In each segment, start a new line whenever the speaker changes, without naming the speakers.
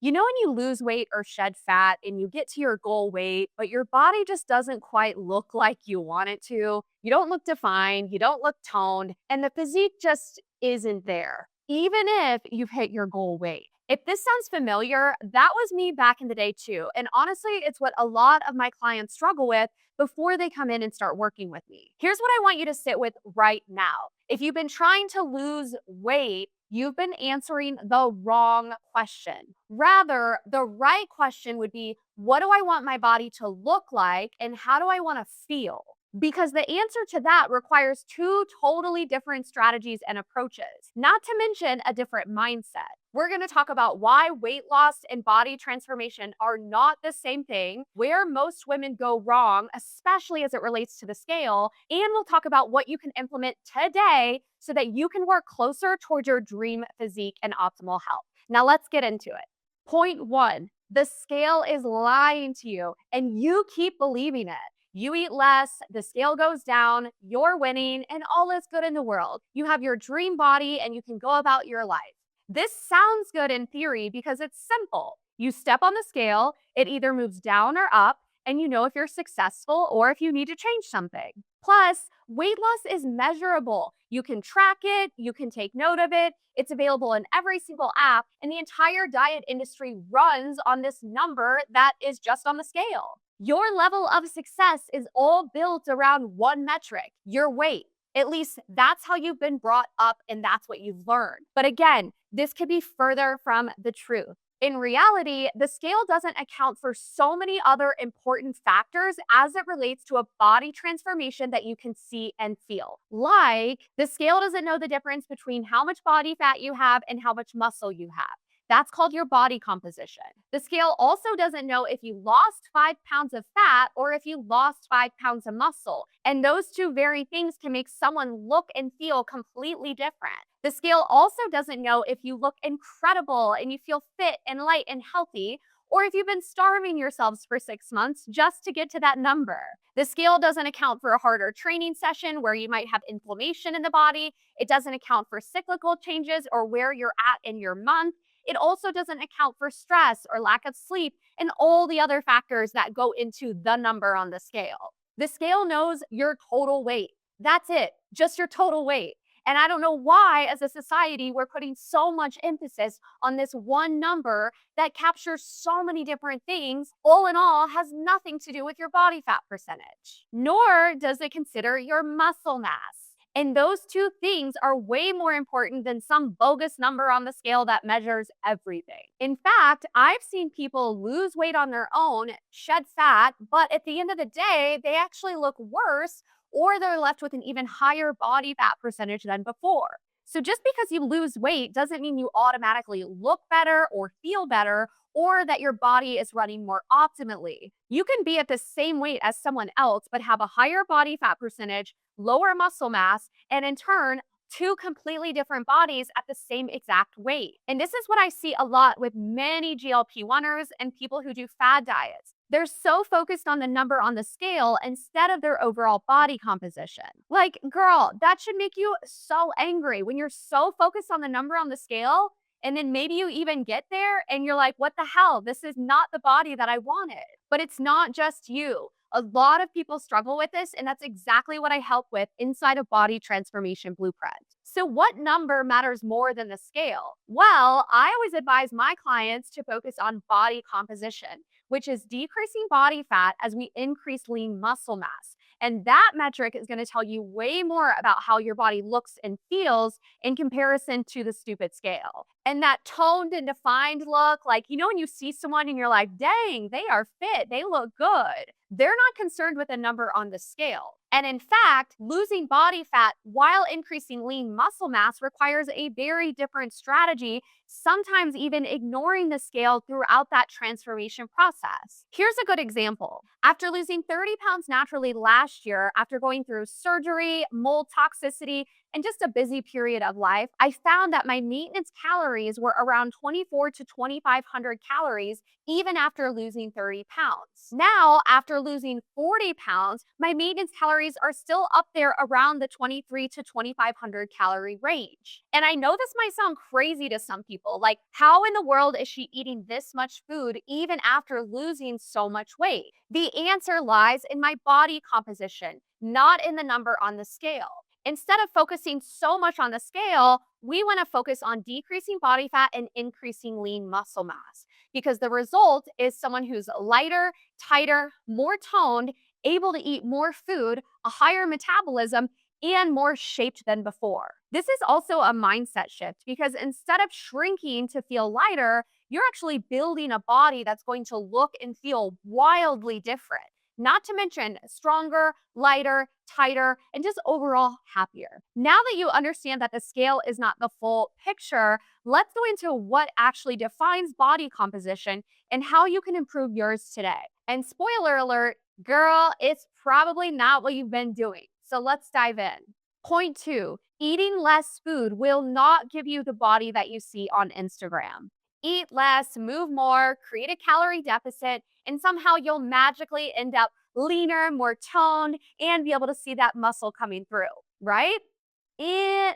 You know, when you lose weight or shed fat and you get to your goal weight, but your body just doesn't quite look like you want it to. You don't look defined, you don't look toned, and the physique just isn't there, even if you've hit your goal weight. If this sounds familiar, that was me back in the day too. And honestly, it's what a lot of my clients struggle with before they come in and start working with me. Here's what I want you to sit with right now. If you've been trying to lose weight, you've been answering the wrong question. Rather, the right question would be, what do I want my body to look like and how do I want to feel? Because the answer to that requires two totally different strategies and approaches, not to mention a different mindset. We're going to talk about why weight loss and body transformation are not the same thing, where most women go wrong, especially as it relates to the scale, and we'll talk about what you can implement today so that you can work closer towards your dream physique and optimal health. Now, let's get into it. Point one, the scale is lying to you, and you keep believing it. You eat less, the scale goes down, you're winning, and all is good in the world. You have your dream body and you can go about your life. This sounds good in theory because it's simple. You step on the scale, it either moves down or up, and you know if you're successful or if you need to change something. Plus, weight loss is measurable. You can track it, you can take note of it. It's available in every single app, and the entire diet industry runs on this number that is just on the scale. Your level of success is all built around one metric, your weight. At least that's how you've been brought up and that's what you've learned. But again, this could be further from the truth. In reality, the scale doesn't account for so many other important factors as it relates to a body transformation that you can see and feel. Like, the scale doesn't know the difference between how much body fat you have and how much muscle you have. That's called your body composition. The scale also doesn't know if you lost 5 pounds of fat or if you lost 5 pounds of muscle. And those two very things can make someone look and feel completely different. The scale also doesn't know if you look incredible and you feel fit and light and healthy, or if you've been starving yourselves for 6 months just to get to that number. The scale doesn't account for a harder training session where you might have inflammation in the body. It doesn't account for cyclical changes or where you're at in your month. It also doesn't account for stress or lack of sleep and all the other factors that go into the number on the scale. The scale knows your total weight. That's it, just your total weight. And I don't know why, as a society, we're putting so much emphasis on this one number that captures so many different things, all in all, has nothing to do with your body fat percentage. Nor does it consider your muscle mass. And those two things are way more important than some bogus number on the scale that measures everything. In fact, I've seen people lose weight on their own, shed fat, but at the end of the day, they actually look worse or they're left with an even higher body fat percentage than before. So just because you lose weight doesn't mean you automatically look better or feel better or that your body is running more optimally. You can be at the same weight as someone else, but have a higher body fat percentage, lower muscle mass, and in turn, two completely different bodies at the same exact weight. And this is what I see a lot with many GLP-1ers and people who do fad diets. They're so focused on the number on the scale instead of their overall body composition. Like, girl, that should make you so angry when you're so focused on the number on the scale. And then maybe you even get there and you're like, what the hell? This is not the body that I wanted. But it's not just you. A lot of people struggle with this, and that's exactly what I help with inside of Body Transformation Blueprint. So what number matters more than the scale? Well, I always advise my clients to focus on body composition, which is decreasing body fat as we increase lean muscle mass. And that metric is going to tell you way more about how your body looks and feels in comparison to the stupid scale. And that toned and defined look, like, you know, when you see someone and you're like, dang, they are fit, they look good. They're not concerned with a number on the scale. And in fact, losing body fat while increasing lean muscle mass requires a very different strategy, sometimes even ignoring the scale throughout that transformation process. Here's a good example. After losing 30 pounds naturally last year, after going through surgery, mold toxicity, and just a busy period of life, I found that my maintenance calories were around 24 to 2,500 calories even after losing 30 pounds. Now, after losing 40 pounds, my maintenance calories are still up there around the 23 to 2,500 calorie range. And I know this might sound crazy to some people, like, how in the world is she eating this much food even after losing so much weight? The answer lies in my body composition, not in the number on the scale. Instead of focusing so much on the scale, we want to focus on decreasing body fat and increasing lean muscle mass, because the result is someone who's lighter, tighter, more toned, able to eat more food, a higher metabolism, and more shaped than before. This is also a mindset shift, because instead of shrinking to feel lighter, you're actually building a body that's going to look and feel wildly different. Not to mention stronger, lighter, tighter, and just overall happier. Now that you understand that the scale is not the full picture, let's go into what actually defines body composition and how you can improve yours today. And spoiler alert, girl, it's probably not what you've been doing. So let's dive in. Point 2, eating less food will not give you the body that you see on Instagram. Eat less, move more, create a calorie deficit, and somehow you'll magically end up leaner, more toned, and be able to see that muscle coming through, right?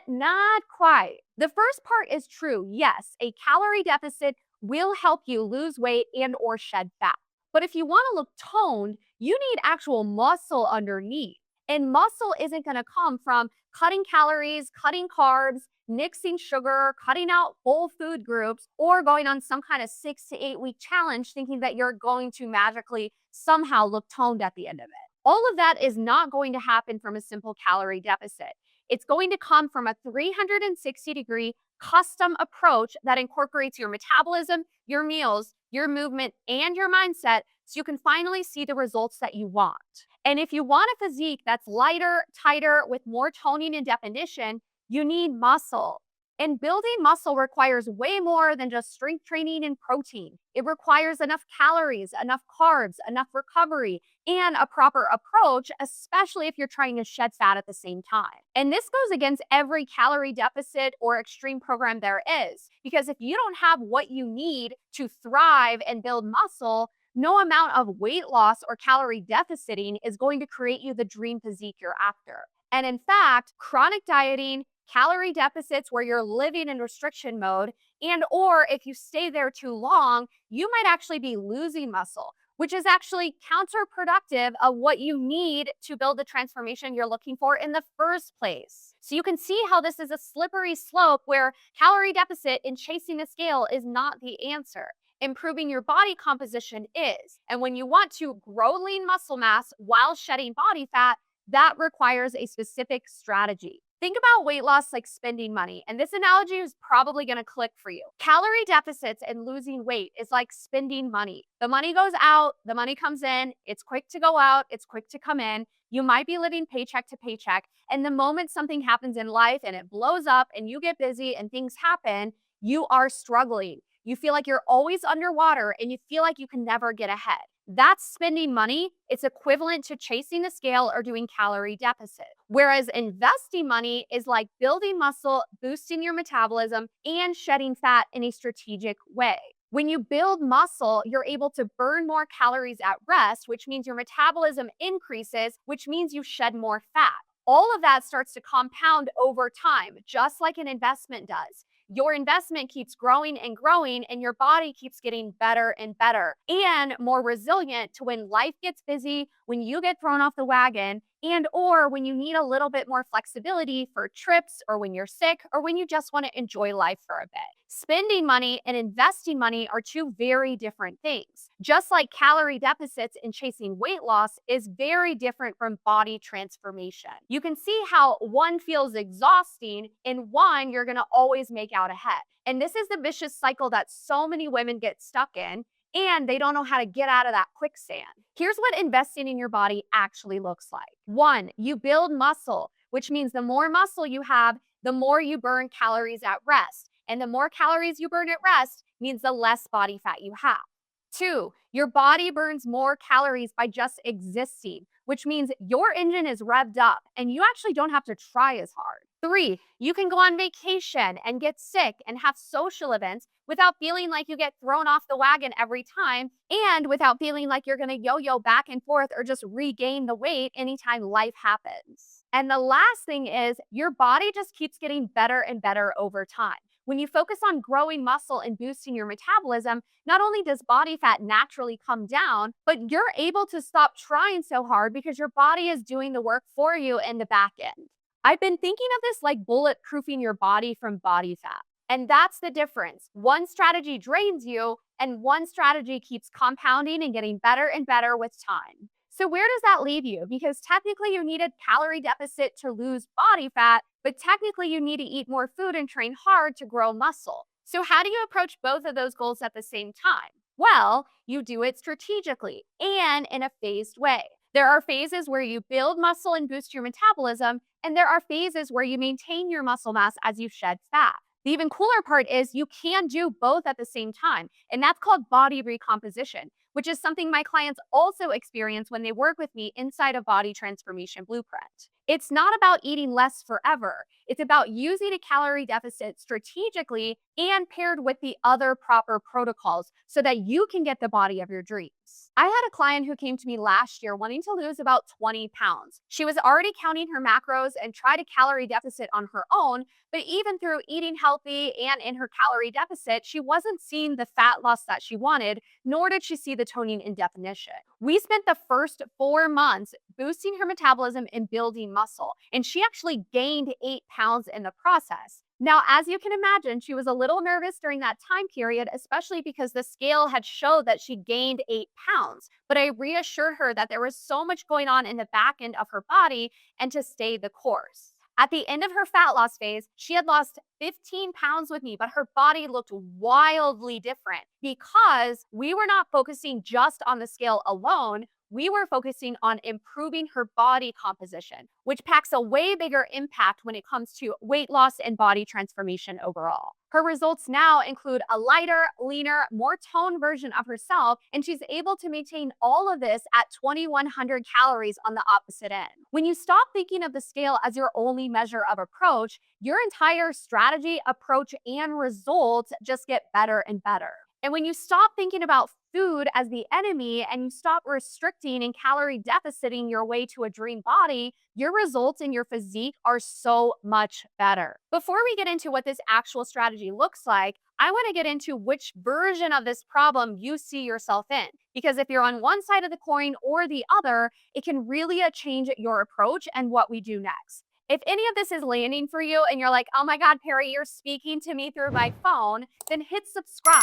Not quite. The first part is true. Yes, a calorie deficit will help you lose weight and or shed fat. But if you want to look toned, you need actual muscle underneath. And muscle isn't going to come from cutting calories, cutting carbs, nixing sugar, cutting out whole food groups, or going on some kind of 6 to 8 week challenge thinking that you're going to magically somehow look toned at the end of it. All of that is not going to happen from a simple calorie deficit. It's going to come from a 360-degree custom approach that incorporates your metabolism, your meals, your movement, and your mindset so you can finally see the results that you want. And if you want a physique that's lighter, tighter, with more toning and definition, you need muscle. And building muscle requires way more than just strength training and protein. It requires enough calories, enough carbs, enough recovery, and a proper approach, especially if you're trying to shed fat at the same time. And this goes against every calorie deficit or extreme program there is, because if you don't have what you need to thrive and build muscle, no amount of weight loss or calorie deficiting is going to create you the dream physique you're after. And in fact, chronic dieting, calorie deficits where you're living in restriction mode, and or if you stay there too long, you might actually be losing muscle, which is actually counterproductive of what you need to build the transformation you're looking for in the first place. So you can see how this is a slippery slope where calorie deficit and chasing the scale is not the answer. Improving your body composition is. And when you want to grow lean muscle mass while shedding body fat, that requires a specific strategy. Think about weight loss like spending money, and this analogy is probably going to click for you. Calorie deficits and losing weight is like spending money. The money goes out, the money comes in, it's quick to go out, it's quick to come in. You might be living paycheck to paycheck, and the moment something happens in life and it blows up and you get busy and things happen, you are struggling. You feel like you're always underwater and you feel like you can never get ahead. That's spending money. It's equivalent to chasing the scale or doing calorie deficit. Whereas investing money is like building muscle, boosting your metabolism, and shedding fat in a strategic way. When you build muscle, you're able to burn more calories at rest, which means your metabolism increases, which means you shed more fat. All of that starts to compound over time, just like an investment does. Your investment keeps growing and growing, and your body keeps getting better and better and more resilient to when life gets busy, when you get thrown off the wagon, and or when you need a little bit more flexibility for trips, or when you're sick, or when you just want to enjoy life for a bit. Spending money and investing money are two very different things. Just like calorie deficits and chasing weight loss is very different from body transformation. You can see how one feels exhausting and one you're going to always make out ahead. And this is the vicious cycle that so many women get stuck in, and they don't know how to get out of that quicksand. Here's what investing in your body actually looks like. 1, you build muscle, which means the more muscle you have, the more you burn calories at rest. And the more calories you burn at rest means the less body fat you have. 2, your body burns more calories by just existing, which means your engine is revved up and you actually don't have to try as hard. 3, you can go on vacation and get sick and have social events without feeling like you get thrown off the wagon every time and without feeling like you're going to yo yo back and forth or just regain the weight anytime life happens. And the last thing is your body just keeps getting better and better over time. When you focus on growing muscle and boosting your metabolism, not only does body fat naturally come down, but you're able to stop trying so hard because your body is doing the work for you in the back end. I've been thinking of this like bulletproofing your body from body fat. And that's the difference. One strategy drains you, and one strategy keeps compounding and getting better and better with time. So, where does that leave you? Because technically, you need a calorie deficit to lose body fat, but technically, you need to eat more food and train hard to grow muscle. So, how do you approach both of those goals at the same time? Well, you do it strategically and in a phased way. There are phases where you build muscle and boost your metabolism, and there are phases where you maintain your muscle mass as you shed fat. The even cooler part is you can do both at the same time, and that's called body recomposition, which is something my clients also experience when they work with me inside a body transformation blueprint. It's not about eating less forever. It's about using a calorie deficit strategically and paired with the other proper protocols so that you can get the body of your dreams. I had a client who came to me last year wanting to lose about 20 pounds. She was already counting her macros and tried a calorie deficit on her own, but even through eating healthy and in her calorie deficit, she wasn't seeing the fat loss that she wanted, nor did she see the toning and definition. We spent the first 4 months boosting her metabolism and building muscle, and she actually gained 8 pounds in the process. Now, as you can imagine, she was a little nervous during that time period, especially because the scale had showed that she gained 8 pounds. But I reassured her that there was so much going on in the back end of her body and to stay the course. At the end of her fat loss phase, she had lost 15 pounds with me, but her body looked wildly different because we were not focusing just on the scale alone. We were focusing on improving her body composition, which packs a way bigger impact when it comes to weight loss and body transformation overall. Her results now include a lighter, leaner, more toned version of herself, and she's able to maintain all of this at 2,100 calories on the opposite end. When you stop thinking of the scale as your only measure of approach, your entire strategy, approach, and results just get better and better. And when you stop thinking about food as the enemy and you stop restricting and calorie deficiting your way to a dream body, your results in your physique are so much better. Before we get into what this actual strategy looks like, I want to get into which version of this problem you see yourself in. Because if you're on one side of the coin or the other, it can really change your approach and what we do next. If any of this is landing for you and you're like, oh my God, Perry, you're speaking to me through my phone, then hit subscribe.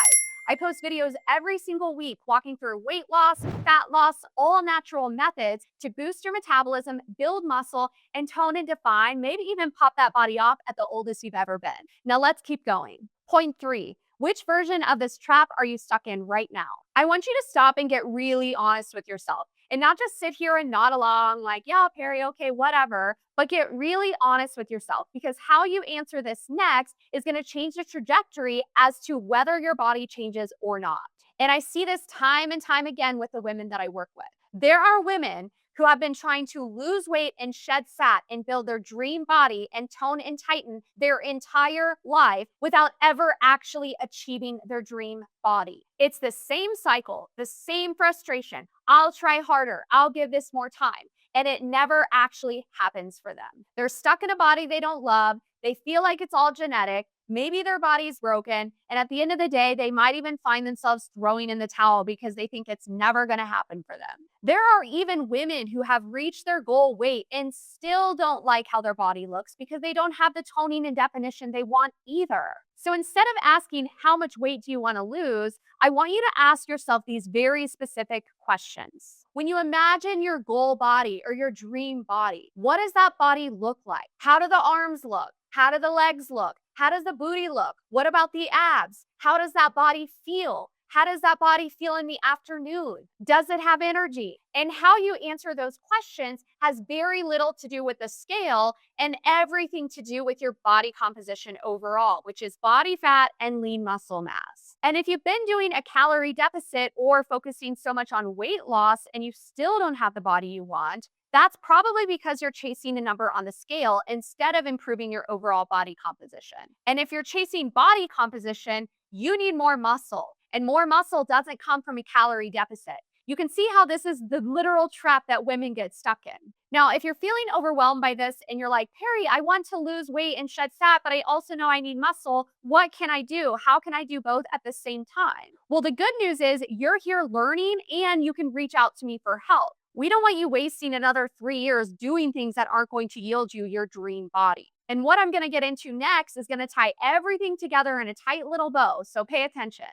I post videos every single week walking through weight loss, fat loss, all natural methods to boost your metabolism, build muscle, and tone and define, maybe even pop that body off at the oldest you've ever been. Now let's keep going. Point 3. Which version of this trap are you stuck in right now? I want you to stop and get really honest with yourself and not just sit here and nod along like, yeah, Perry, okay, whatever, but get really honest with yourself because how you answer this next is going to change the trajectory as to whether your body changes or not. And I see this time and time again with the women that I work with. There are women who have been trying to lose weight and shed fat and build their dream body and tone and tighten their entire life without ever actually achieving their dream body. It's the same cycle, the same frustration. I'll try harder. I'll give this more time. And it never actually happens for them. They're stuck in a body they don't love. They feel like it's all genetic. Maybe their body's broken. And at the end of the day, they might even find themselves throwing in the towel because they think it's never going to happen for them. There are even women who have reached their goal weight and still don't like how their body looks because they don't have the toning and definition they want either. So instead of asking how much weight do you want to lose, I want you to ask yourself these very specific questions. When you imagine your goal body or your dream body, what does that body look like? How do the arms look? How do the legs look? How does the booty look? What about the abs? How does that body feel? How does that body feel in the afternoon? Does it have energy? And how you answer those questions has very little to do with the scale and everything to do with your body composition overall, which is body fat and lean muscle mass. And if you've been doing a calorie deficit or focusing so much on weight loss and you still don't have the body you want, That's probably because you're chasing a number on the scale instead of improving your overall body composition. And if you're chasing body composition, you need more muscle. And more muscle doesn't come from a calorie deficit. You can see how this is the literal trap that women get stuck in. Now, if you're feeling overwhelmed by this and you're like, Perry, I want to lose weight and shed fat, but I also know I need muscle. What can I do? How can I do both at the same time? Well, the good news is you're here learning and you can reach out to me for help. We don't want you wasting another 3 years doing things that aren't going to yield you your dream body. And what I'm going to get into next is going to tie everything together in a tight little bow. So pay attention.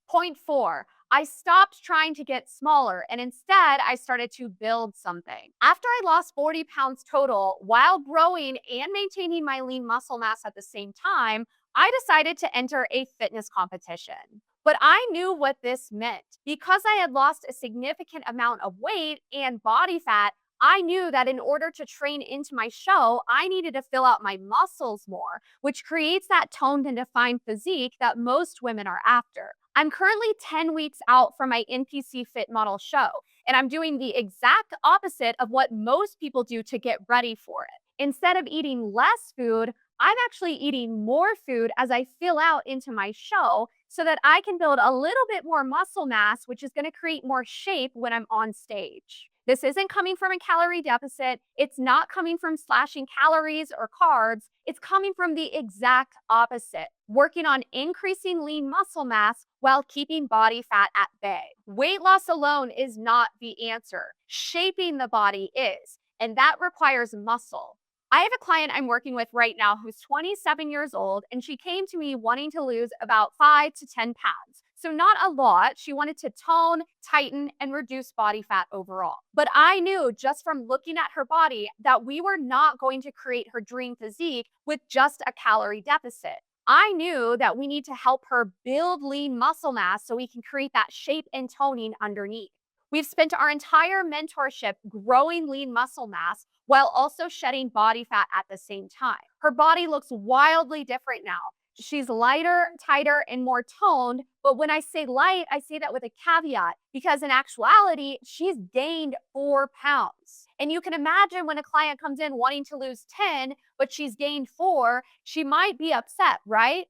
Point 4, I stopped trying to get smaller and instead I started to build something. After I lost 40 pounds total while growing and maintaining my lean muscle mass at the same time, I decided to enter a fitness competition. But I knew what this meant. Because I had lost a significant amount of weight and body fat, I knew that in order to train into my show, I needed to fill out my muscles more, which creates that toned and defined physique that most women are after. I'm currently 10 weeks out from my NPC Fit Model show, and I'm doing the exact opposite of what most people do to get ready for it. Instead of eating less food, I'm actually eating more food as I fill out into my show so that I can build a little bit more muscle mass, which is going to create more shape when I'm on stage. This isn't coming from a calorie deficit. It's not coming from slashing calories or carbs. It's coming from the exact opposite, working on increasing lean muscle mass while keeping body fat at bay. Weight loss alone is not the answer. Shaping the body is, and that requires muscle. I have a client I'm working with right now who's 27 years old, and she came to me wanting to lose about 5 to 10 pounds. So not a lot. She wanted to tone, tighten, and reduce body fat overall. But I knew just from looking at her body that we were not going to create her dream physique with just a calorie deficit. I knew that we need to help her build lean muscle mass so we can create that shape and toning underneath. We've spent our entire mentorship growing lean muscle mass while also shedding body fat at the same time. Her body looks wildly different now. She's lighter, tighter, and more toned. But when I say light, I say that with a caveat because in actuality, she's gained 4 pounds. And you can imagine when a client comes in wanting to lose 10, but she's gained 4, she might be upset, right?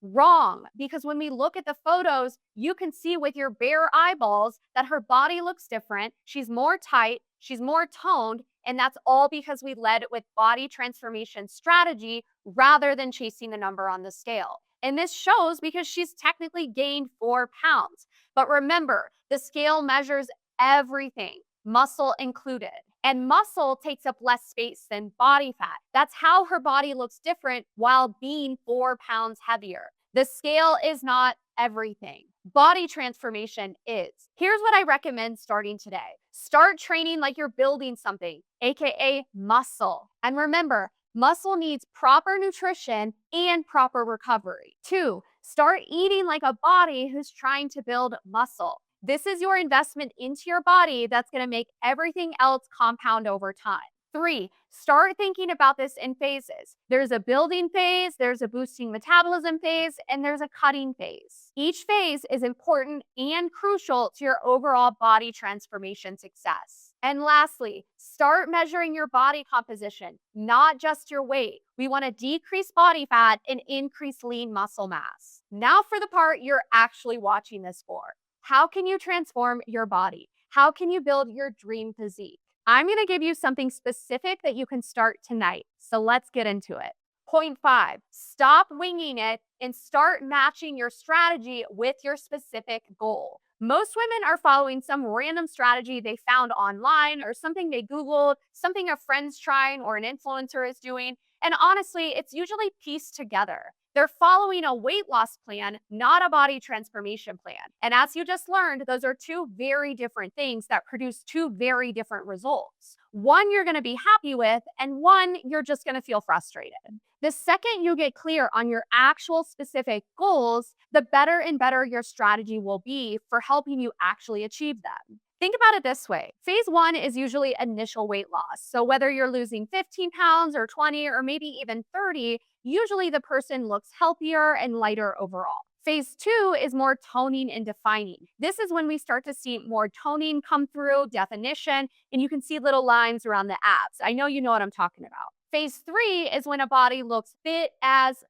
Wrong, because when we look at the photos, you can see with your bare eyeballs that her body looks different. She's more tight, she's more toned, and that's all because we led with body transformation strategy rather than chasing the number on the scale. And this shows because she's technically gained 4 pounds. But remember, the scale measures everything, muscle included. And muscle takes up less space than body fat. That's how her body looks different while being 4 pounds heavier. The scale is not everything. Body transformation is. Here's what I recommend starting today. Start training like you're building something, aka muscle. And remember, muscle needs proper nutrition and proper recovery. 2, start eating like a body who's trying to build muscle. This is your investment into your body that's going to make everything else compound over time. 3, start thinking about this in phases. There's a building phase, there's a boosting metabolism phase, and there's a cutting phase. Each phase is important and crucial to your overall body transformation success. And lastly, start measuring your body composition, not just your weight. We want to decrease body fat and increase lean muscle mass. Now for the part you're actually watching this for. How can you transform your body? How can you build your dream physique? I'm going to give you something specific that you can start tonight. So let's get into it. Point 5, stop winging it and start matching your strategy with your specific goal. Most women are following some random strategy they found online or something they Googled, something a friend's trying or an influencer is doing. And honestly, it's usually pieced together. They're following a weight loss plan, not a body transformation plan. And as you just learned, those are 2 very different things that produce 2 very different results. One you're going to be happy with, and one you're just going to feel frustrated. The second you get clear on your actual specific goals, the better and better your strategy will be for helping you actually achieve them. Think about it this way. Phase 1 is usually initial weight loss. So whether you're losing 15 pounds or 20 or maybe even 30, usually the person looks healthier and lighter overall. Phase 2 is more toning and defining. This is when we start to see more toning come through, definition, and you can see little lines around the abs. I know you know what I'm talking about. Phase 3 is when a body looks fit as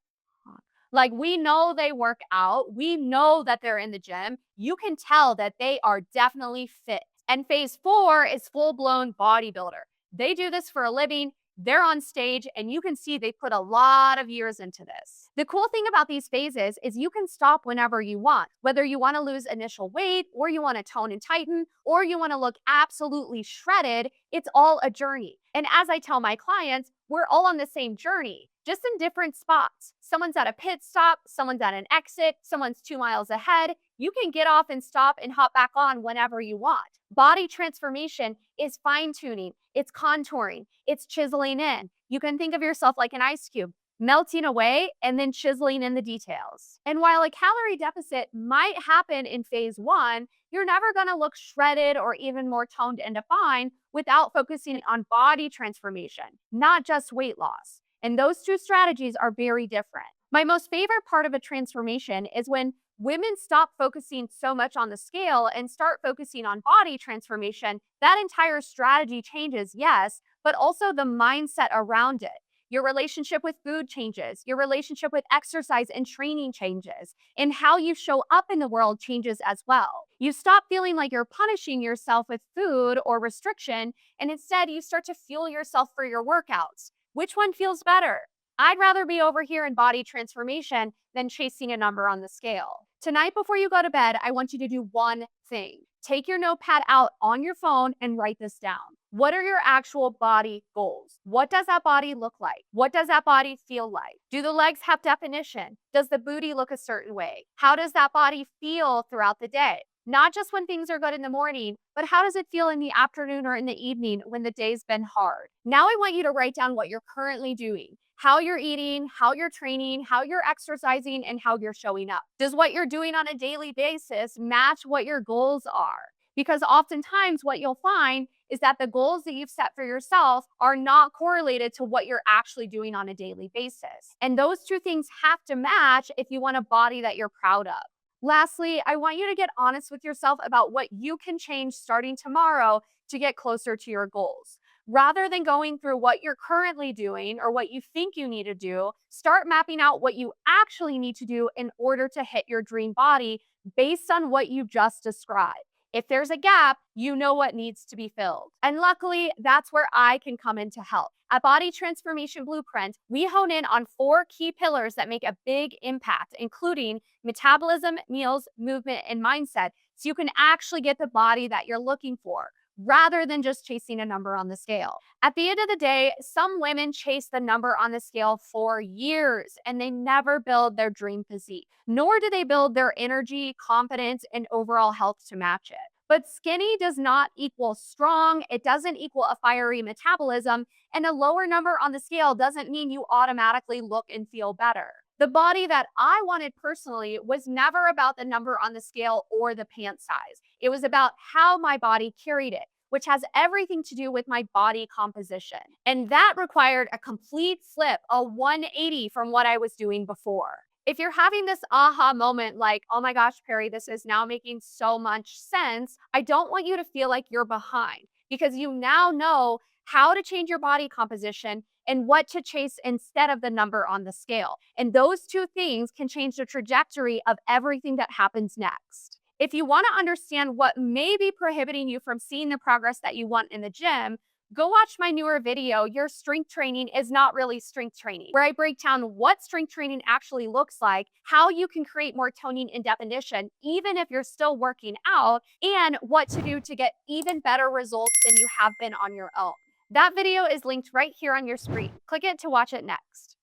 like we know they work out, we know that they're in the gym. You can tell that they are definitely fit. And phase 4 is full blown bodybuilder. They do this for a living. They're on stage, and you can see they put a lot of years into this. The cool thing about these phases is you can stop whenever you want, whether you want to lose initial weight, or you want to tone and tighten, or you want to look absolutely shredded. It's all a journey. And as I tell my clients, we're all on the same journey, just in different spots. Someone's at a pit stop, someone's at an exit, someone's 2 miles ahead. You can get off and stop and hop back on whenever you want. Body transformation is fine tuning, it's contouring, it's chiseling in. You can think of yourself like an ice cube, melting away and then chiseling in the details. And while a calorie deficit might happen in phase 1, you're never going to look shredded or even more toned and defined without focusing on body transformation, not just weight loss. And those two strategies are very different. My most favorite part of a transformation is when women stop focusing so much on the scale and start focusing on body transformation. That entire strategy changes, yes, but also the mindset around it. Your relationship with food changes, your relationship with exercise and training changes, and how you show up in the world changes as well. You stop feeling like you're punishing yourself with food or restriction, and instead you start to fuel yourself for your workouts. Which one feels better? I'd rather be over here in body transformation than chasing a number on the scale. Tonight, before you go to bed, I want you to do one thing. Take your notepad out on your phone and write this down. What are your actual body goals? What does that body look like? What does that body feel like? Do the legs have definition? Does the booty look a certain way? How does that body feel throughout the day? Not just when things are good in the morning, but how does it feel in the afternoon or in the evening when the day's been hard? Now I want you to write down what you're currently doing, how you're eating, how you're training, how you're exercising, and how you're showing up. Does what you're doing on a daily basis match what your goals are? Because oftentimes what you'll find is that the goals that you've set for yourself are not correlated to what you're actually doing on a daily basis. And those two things have to match if you want a body that you're proud of. Lastly, I want you to get honest with yourself about what you can change starting tomorrow to get closer to your goals. Rather than going through what you're currently doing or what you think you need to do, start mapping out what you actually need to do in order to hit your dream body based on what you just described. If there's a gap, you know what needs to be filled. And luckily, that's where I can come in to help. At Body Transformation Blueprint, we hone in on 4 key pillars that make a big impact, including metabolism, meals, movement, and mindset, so you can actually get the body that you're looking for, rather than just chasing a number on the scale. At the end of the day, some women chase the number on the scale for years and they never build their dream physique, nor do they build their energy, confidence, and overall health to match it. But skinny does not equal strong. It doesn't equal a fiery metabolism. And a lower number on the scale doesn't mean you automatically look and feel better. The body that I wanted personally was never about the number on the scale or the pant size. It was about how my body carried it, which has everything to do with my body composition. And that required a complete flip, a 180 from what I was doing before. If you're having this aha moment like, oh my gosh, Perry, this is now making so much sense, I don't want you to feel like you're behind, because you now know how to change your body composition and what to chase instead of the number on the scale. And those two things can change the trajectory of everything that happens next. If you want to understand what may be prohibiting you from seeing the progress that you want in the gym, go watch my newer video, Your Strength Training is Not Really Strength Training, where I break down what strength training actually looks like, how you can create more toning and definition, even if you're still working out, and what to do to get even better results than you have been on your own. That video is linked right here on your screen. Click it to watch it next.